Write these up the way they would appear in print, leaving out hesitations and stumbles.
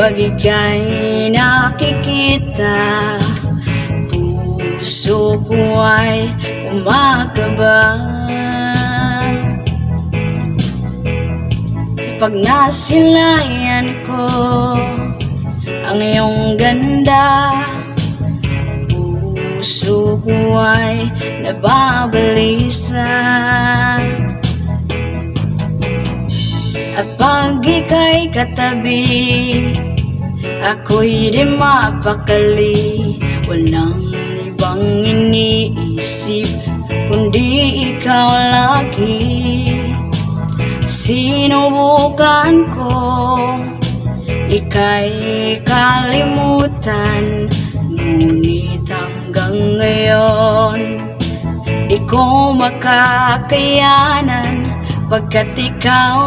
Pag ika'y nakikita, puso ko ay kumakaba. Pag nasilayan ko ang iyong ganda, puso ko ay nababalisa. At pag ika'y katabi, ako'y di mapakali. Walang ibang iniisip kundi ikaw lagi. Sinubukan ko ika'y kalimutan, ngunit hanggang ngayon di ko makakayanan, pagkat ikaw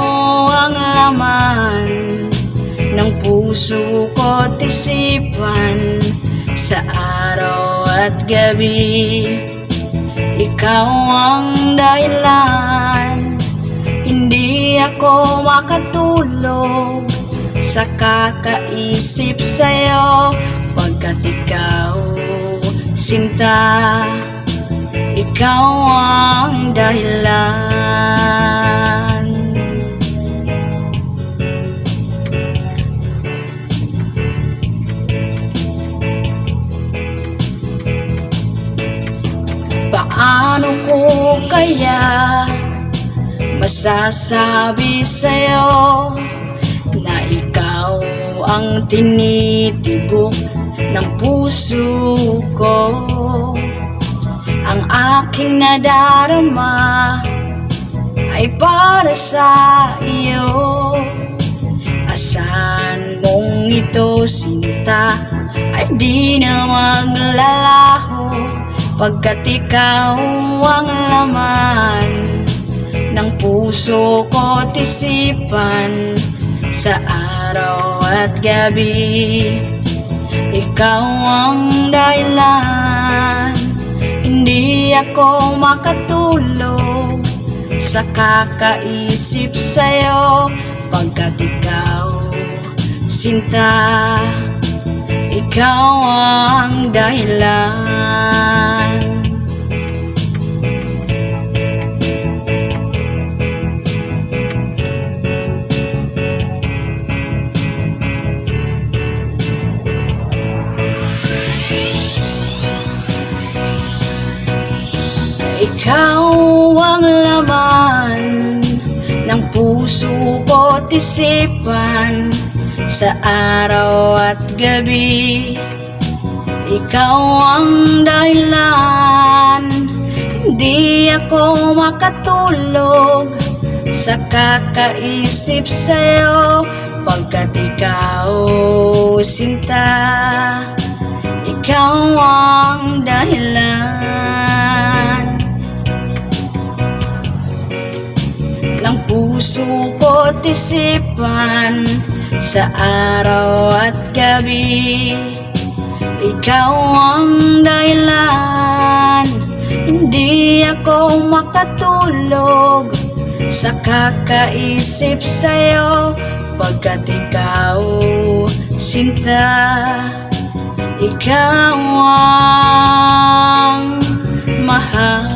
ang laman ng puso ko't isipan sa araw at gabi. Ikaw ang dahilan, hindi ako makatulog sa kakaisip sa'yo, pagkat ikaw, sinta, ikaw ang dahilan. Paano ko kaya masasabi sa'yo na ikaw ang tinitibok ng puso ko? Ang aking nadarama ay para sa iyo. Asahan mong ito, sinta, ay di na maglalaho, pagkat ikaw ang laman ng puso ko't isipan sa araw at gabi. Ikaw ang dahilan, hindi ako makatulog sa kakaisip sa'yo, pagkat ikaw, sinta, ikaw ang dahilan. Ikaw ang laman ng puso ko't isipan sa araw at gabi. Ikaw ang dahilan, hindi ako makatulog sa kakaisip sa'yo, pagkat ikaw, sinta, ikaw ang dahilan ng puso ko't isipan sa araw at gabi. Ikaw ang dahilan, hindi ako makatulog sa kakaisip sa'yo, pagkat ikaw, sinta, ikaw ang mahal.